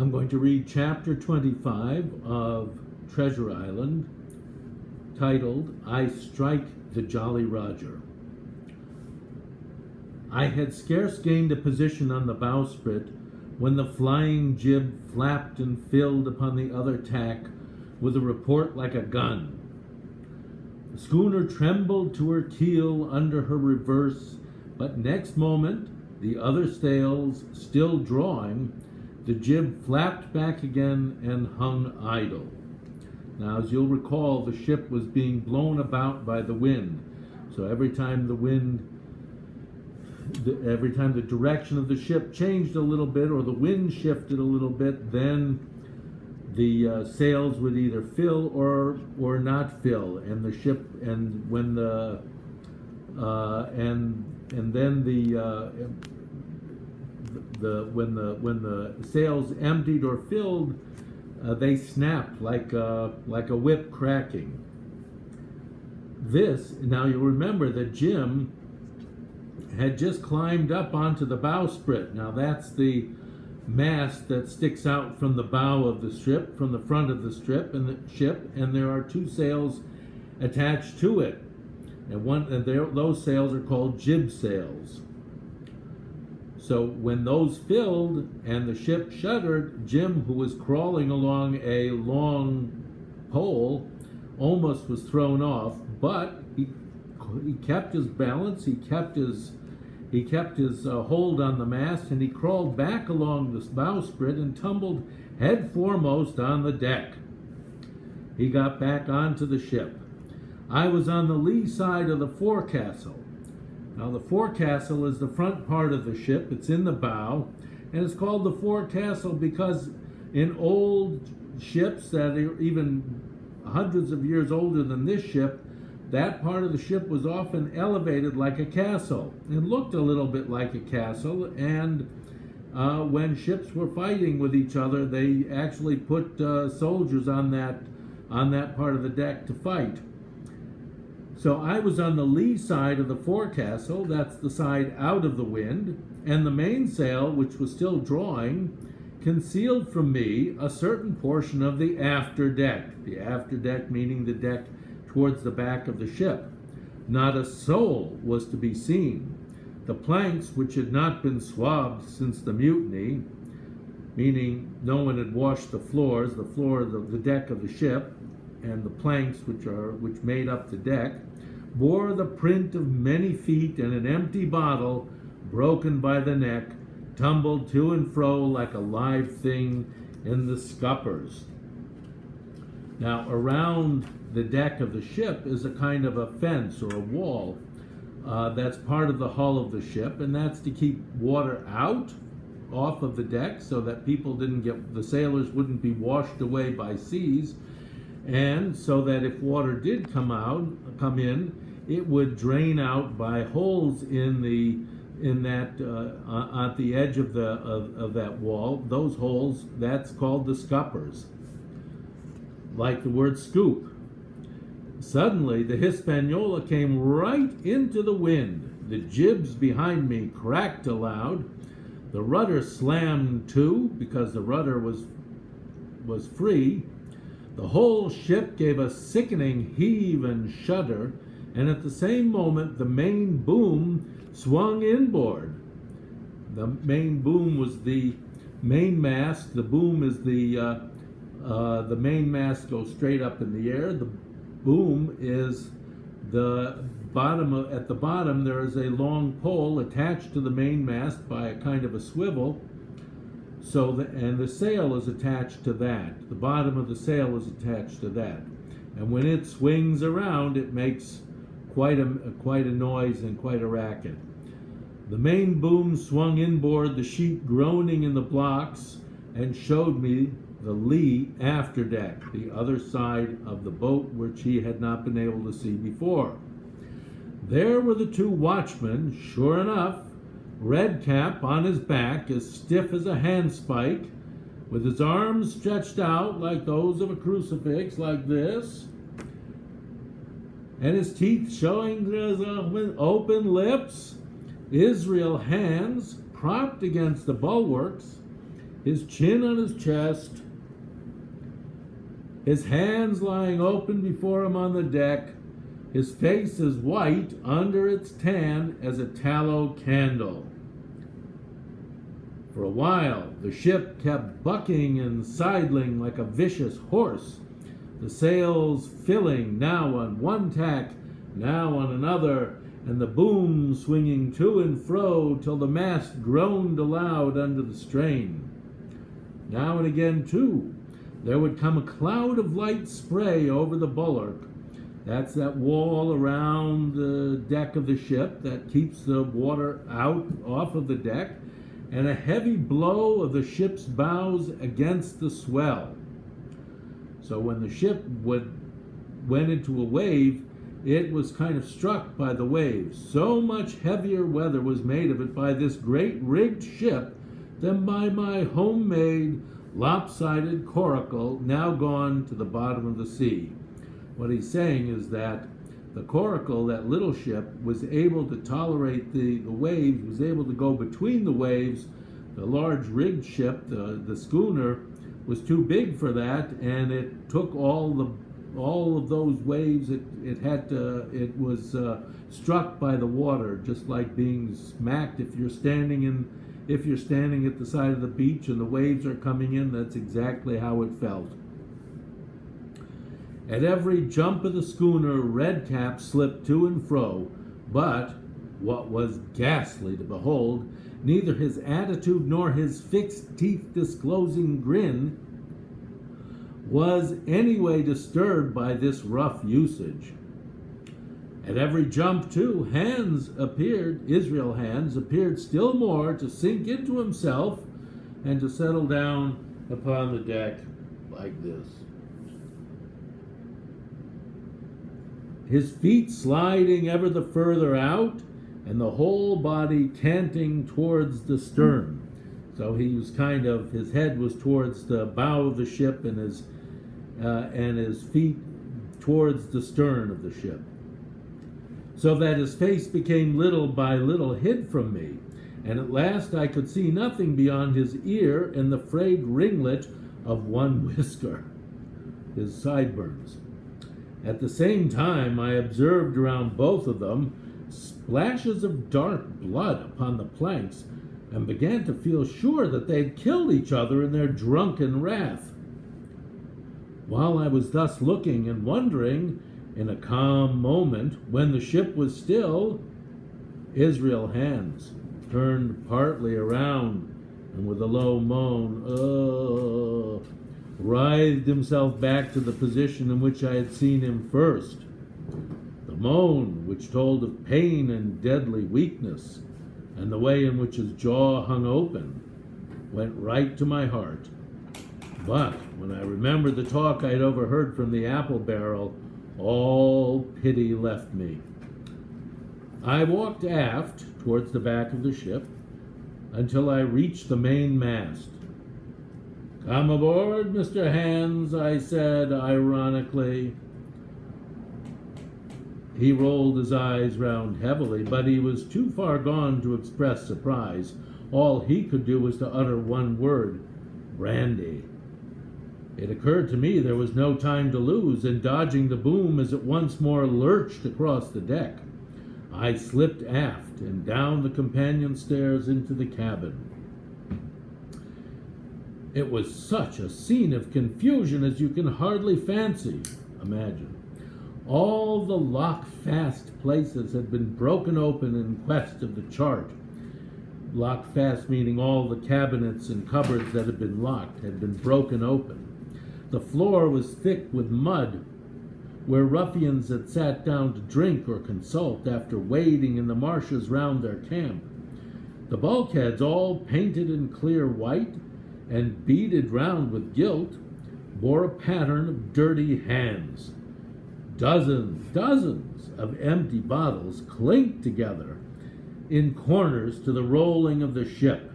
I'm going to read chapter 25 of Treasure Island, titled, I Strike the Jolly Roger. I had scarce gained a position on the bowsprit when the flying jib flapped and filled upon the other tack with a report like a gun. The schooner trembled to her keel under her reverse, but next moment, the other sails still drawing, the jib flapped back again and hung idle. Now, as you'll recall, the ship was being blown about by the wind. So every time the direction of the ship changed a little bit or the wind shifted a little bit, then the sails would either fill or not fill, and the ship, and when the when the sails emptied or filled, they snapped like a whip cracking. Now you'll remember that Jim had just climbed up onto the bowsprit. Now that's the mast that sticks out from the bow of the ship, from the front of the ship, and there are two sails attached to it, and those sails are called jib sails. So when those filled and the ship shuddered, Jim, who was crawling along a long pole, almost was thrown off, but he kept his balance, he kept his hold on the mast, and he crawled back along the bowsprit and tumbled head foremost on the deck. He got back onto the ship. I was on the lee side of the forecastle. Now the forecastle is the front part of the ship. It's in the bow, and it's called the forecastle because in old ships that are even hundreds of years older than this ship, that part of the ship was often elevated like a castle. It looked a little bit like a castle, and when ships were fighting with each other, they actually put soldiers on that part of the deck to fight. So I was on the lee side of the forecastle, that's the side out of the wind, and the mainsail, which was still drawing, concealed from me a certain portion of the after deck. The after deck meaning the deck towards the back of the ship. Not a soul was to be seen. The planks, which had not been swabbed since the mutiny, meaning no one had washed the floor of the deck of the ship, and the planks which made up the deck, bore the print of many feet, and an empty bottle, broken by the neck, tumbled to and fro like a live thing in the scuppers. Now, around the deck of the ship is a kind of a fence or a wall that's part of the hull of the ship, and that's to keep water out off of the deck so that the sailors wouldn't be washed away by seas, and so that if water did come in, it would drain out by holes at the edge of that wall. Those holes, that's called the scuppers, like the word scoop. Suddenly, the Hispaniola came right into the wind. The jibs behind me cracked aloud. The rudder slammed to because the rudder was free. The whole ship gave a sickening heave and shudder, and at the same moment the main boom swung inboard. The main boom was the main mast. The boom is the main mast goes straight up in the air. The boom is the bottom. At the bottom there is a long pole attached to the main mast by a kind of a swivel. And the sail is attached to that. The bottom of the sail is attached to that. And when it swings around, it makes quite a noise and quite a racket. The main boom swung inboard, the sheet groaning in the blocks, and showed me the lee after deck, the other side of the boat which he had not been able to see before. There were the two watchmen, sure enough, Redcap on his back, as stiff as a handspike, with his arms stretched out like those of a crucifix, like this, and his teeth showing through his open lips, Israel hands propped against the bulwarks, his chin on his chest, his hands lying open before him on the deck, his face as white under its tan as a tallow candle. For a while, the ship kept bucking and sidling like a vicious horse, the sails filling now on one tack, now on another, and the boom swinging to and fro till the mast groaned aloud under the strain. Now and again, too, there would come a cloud of light spray over the bulwark. That's that wall around the deck of the ship that keeps the water out off of the deck, and a heavy blow of the ship's bows against the swell. So when the ship went into a wave, it was kind of struck by the waves. So much heavier weather was made of it by this great rigged ship than by my homemade lopsided coracle now gone to the bottom of the sea. What he's saying is that the coracle, that little ship, was able to tolerate the waves, was able to go between the waves. The large rigged ship, the schooner, was too big for that, and it took all of those waves. It was struck by the water, just like being smacked. If you're standing at the side of the beach and the waves are coming in, that's exactly how it felt. At every jump of the schooner, Redcap slipped to and fro, but, what was ghastly to behold, neither his attitude nor his fixed teeth-disclosing grin was anyway disturbed by this rough usage. At every jump, too, Israel Hands appeared still more to sink into himself and to settle down upon the deck like this. His feet sliding ever the further out, and the whole body canting towards the stern. So he was his head was towards the bow of the ship, and his feet towards the stern of the ship, so that his face became little by little hid from me, and at last I could see nothing beyond his ear and the frayed ringlet of one whisker, his sideburns. At the same time, I observed around both of them splashes of dark blood upon the planks, and began to feel sure that they had killed each other in their drunken wrath. While I was thus looking and wondering, in a calm moment, when the ship was still, Israel Hands turned partly around, and with a low moan, writhed himself back to the position in which I had seen him first. The moan, which told of pain and deadly weakness, and the way in which his jaw hung open, went right to my heart. But when I remembered the talk I had overheard from the apple barrel, all pity left me. I walked aft towards the back of the ship until I reached the main mast. "Come aboard, Mr. Hands," I said ironically. He rolled his eyes round heavily, but he was too far gone to express surprise. All he could do was to utter one word: "Brandy." It occurred to me there was no time to lose, and dodging the boom as it once more lurched across the deck, I slipped aft and down the companion stairs into the cabin. It was such a scene of confusion as you can hardly imagine. All the lock-fast places had been broken open in quest of the chart. Lock-fast meaning all the cabinets and cupboards that had been locked had been broken open. The floor was thick with mud, where ruffians had sat down to drink or consult after wading in the marshes round their camp. The bulkheads, all painted in clear white and beaded round with gilt, bore a pattern of dirty hands. Dozens of empty bottles clinked together in corners to the rolling of the ship.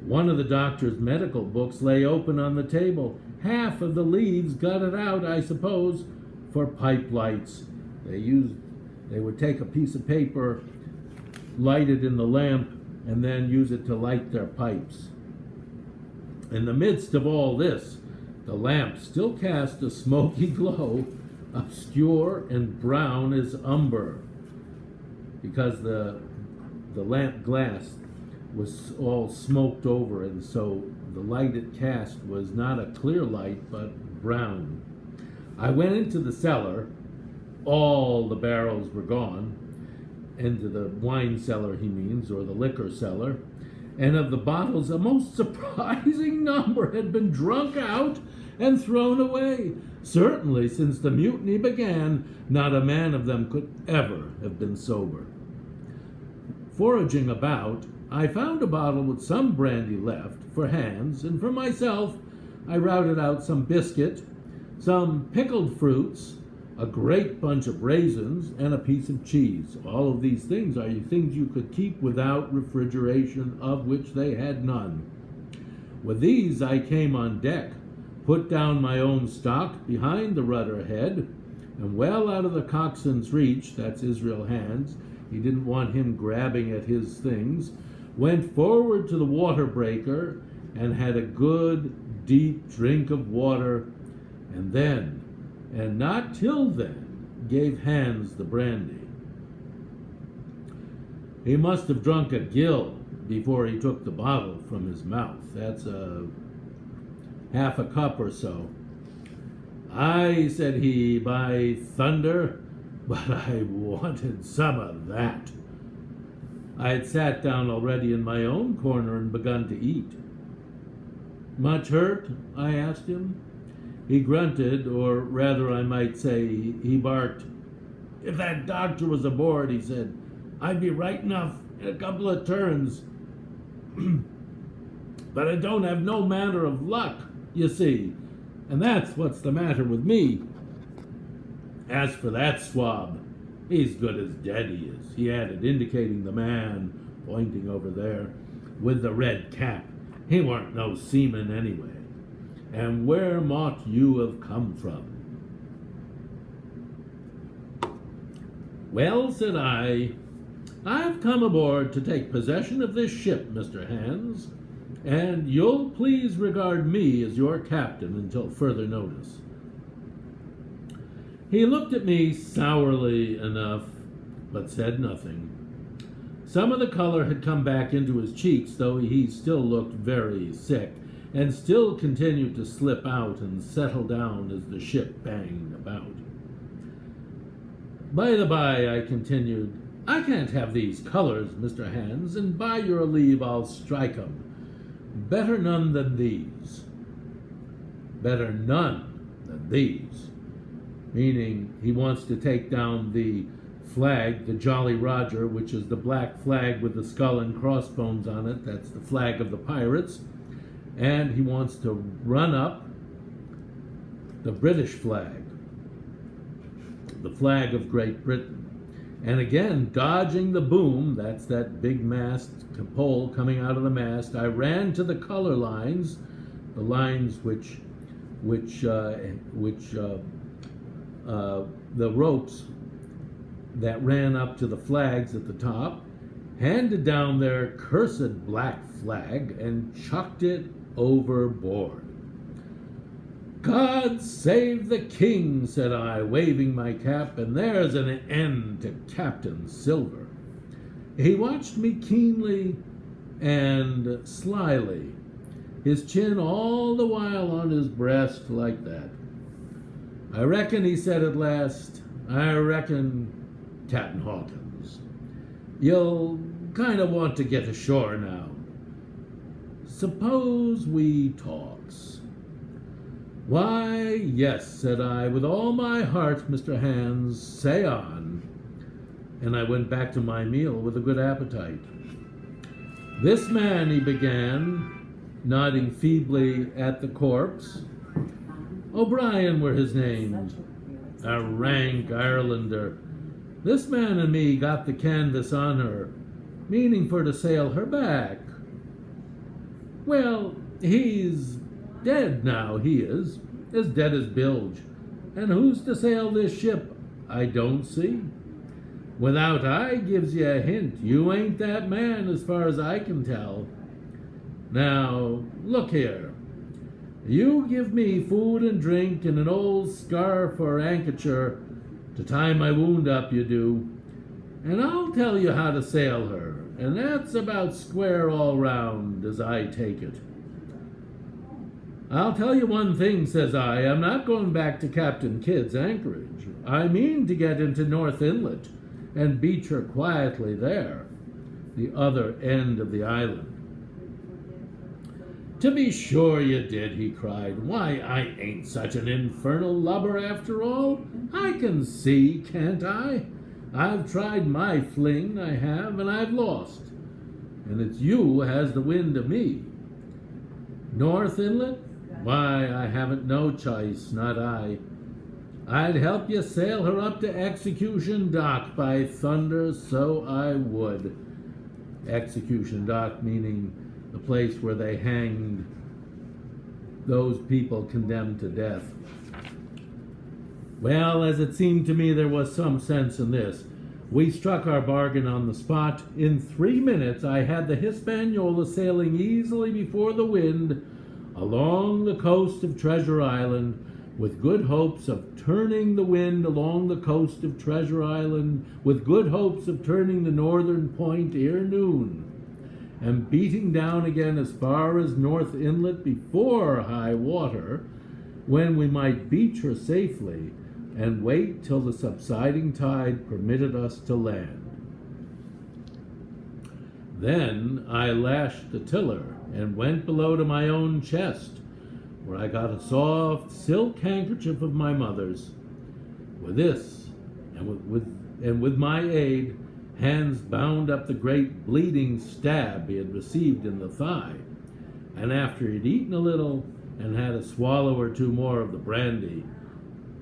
One of the doctor's medical books lay open on the table. Half of the leaves got it out, I suppose, for pipe lights. They would take a piece of paper, light it in the lamp, and then use it to light their pipes. In the midst of all this, the lamp still cast a smoky glow, obscure and brown as umber, because the lamp glass was all smoked over, and so the light it cast was not a clear light, but brown. I went into the cellar. All the barrels were gone. Into the wine cellar, he means, or the liquor cellar. And of the bottles, a most surprising number had been drunk out and thrown away. Certainly, since the mutiny began, not a man of them could ever have been sober. Foraging about, I found a bottle with some brandy left for Hans, and for myself I routed out some biscuit, some pickled fruits, a great bunch of raisins, and a piece of cheese. All of these things are things you could keep without refrigeration, of which they had none. With these I came on deck, put down my own stock behind the rudder head, and well out of the coxswain's reach, that's Israel Hands, he didn't want him grabbing at his things, went forward to the water breaker and had a good deep drink of water, and then, and not till then, gave Hans the brandy. He must have drunk a gill before he took the bottle from his mouth. That's half a cup or so. "Aye," said he, "by thunder, but I wanted some of that." I had sat down already in my own corner and begun to eat. "Much hurt?" I asked him. He grunted, or rather I might say he barked. "If that doctor was aboard," he said, "I'd be right enough in a couple of turns. But I don't have no manner of luck, you see, and that's what's the matter with me. As for that swab, he's good as dead, he is," he added, indicating the man, pointing over there, with the red cap. "He weren't no seaman anyway. And where mought you have come from?" "Well," said I, "I've come aboard to take possession of this ship, Mr. Hands, and you'll please regard me as your captain until further notice." He looked at me sourly enough, but said nothing. Some of the color had come back into his cheeks, though he still looked very sick, and still continued to slip out and settle down as the ship banged about. "By the by," I continued, "I can't have these colors, Mr. Hands, and by your leave I'll strike 'em. Better none than these." Better none than these. Meaning he wants to take down the flag, the Jolly Roger, which is the black flag with the skull and crossbones on it. That's the flag of the pirates. And he wants to run up the British flag, the flag of Great Britain. And again, dodging the boom, that's that big mast pole coming out of the mast, I ran to the color lines, the lines which the ropes that ran up to the flags at the top, handed down their cursed black flag, and chucked it overboard. "God save the King," said I, waving my cap, "and there's an end to Captain Silver." He watched me keenly and slyly, his chin all the while on his breast like that. "I reckon," he said at last, "I reckon, Captain Hawkins, you'll kind of want to get ashore now. Suppose we talks?" "Why, yes," said I, "with all my heart, Mr. Hands, say on." And I went back to my meal with a good appetite. "This man," he began, nodding feebly at the corpse, "O'Brien were his name, a rank Irelander. This man and me got the canvas on her, meaning for to sail her back. Well, he's dead now, he is, as dead as bilge. And who's to sail this ship? I don't see. Without I gives you a hint, you ain't that man as far as I can tell. Now, look here. You give me food and drink and an old scarf or handkerchief to tie my wound up, you do, and I'll tell you how to sail her, and that's about square all round, as I take it. I'll tell you one thing, says I'm not going back to Captain Kidd's anchorage. I mean to get into North Inlet and beach her quietly there, the other end of the island. To be sure you did, he cried. Why, I ain't such an infernal lubber after all. I can see, can't I? I've tried my fling, I have, and I've lost. And it's you who has the wind of me. North Inlet? Why, I haven't no choice, not I. I'd help you sail her up to Execution Dock, by thunder, so I would. Execution Dock meaning the place where they hanged those people condemned to death. Well, as it seemed to me there was some sense in this, we struck our bargain on the spot. In 3 minutes I had the Hispaniola sailing easily before the wind along the coast of Treasure Island, with good hopes of turning the wind along the coast of Treasure Island, with good hopes of turning the northern point ere noon, and beating down again as far as North Inlet before high water, when we might beach her safely and wait till the subsiding tide permitted us to land. Then I lashed the tiller and went below to my own chest, where I got a soft silk handkerchief of my mother's. With this, and with my aid, Hans bound up the great bleeding stab he had received in the thigh, and after he'd eaten a little and had a swallow or two more of the brandy,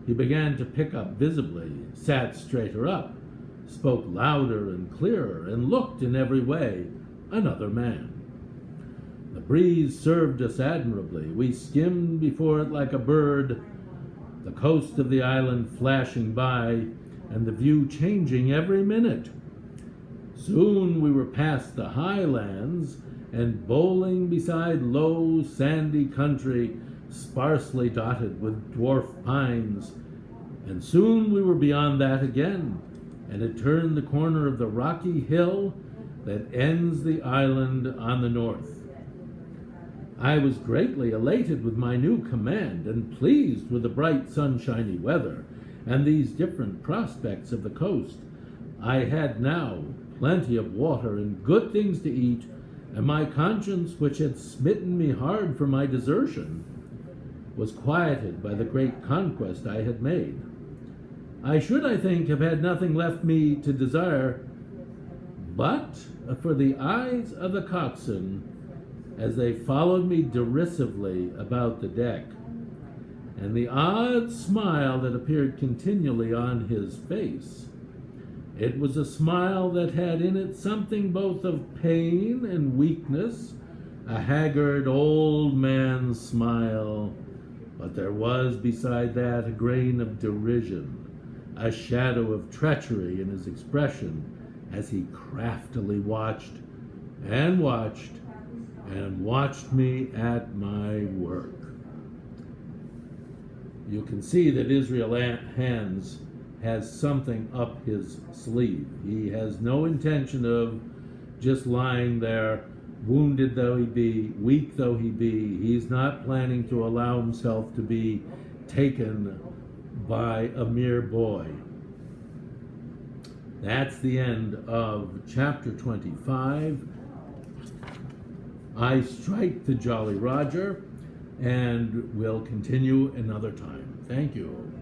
he began to pick up visibly, sat straighter up, spoke louder and clearer, and looked in every way another man. The breeze served us admirably. We skimmed before it like a bird, the coast of the island flashing by, and the view changing every minute. Soon we were past the highlands and bowling beside low, sandy country, sparsely dotted with dwarf pines, and soon we were beyond that again, and had turned the corner of the rocky hill that ends the island on the north. I was greatly elated with my new command, and pleased with the bright sunshiny weather and these different prospects of the coast. I had now plenty of water and good things to eat, and my conscience, which had smitten me hard for my desertion, was quieted by the great conquest I had made. I should, I think, have had nothing left me to desire but for the eyes of the coxswain as they followed me derisively about the deck, and the odd smile that appeared continually on his face. It was a smile that had in it something both of pain and weakness, a haggard old man's smile, but there was beside that a grain of derision, a shadow of treachery in his expression as he craftily watched and watched and watched me at my work. You can see that Israel Hands has something up his sleeve. He has no intention of just lying there, wounded though he be, weak though he be. He's not planning to allow himself to be taken by a mere boy. That's the end of chapter 25. I strike the Jolly Roger, and we'll continue another time. Thank you.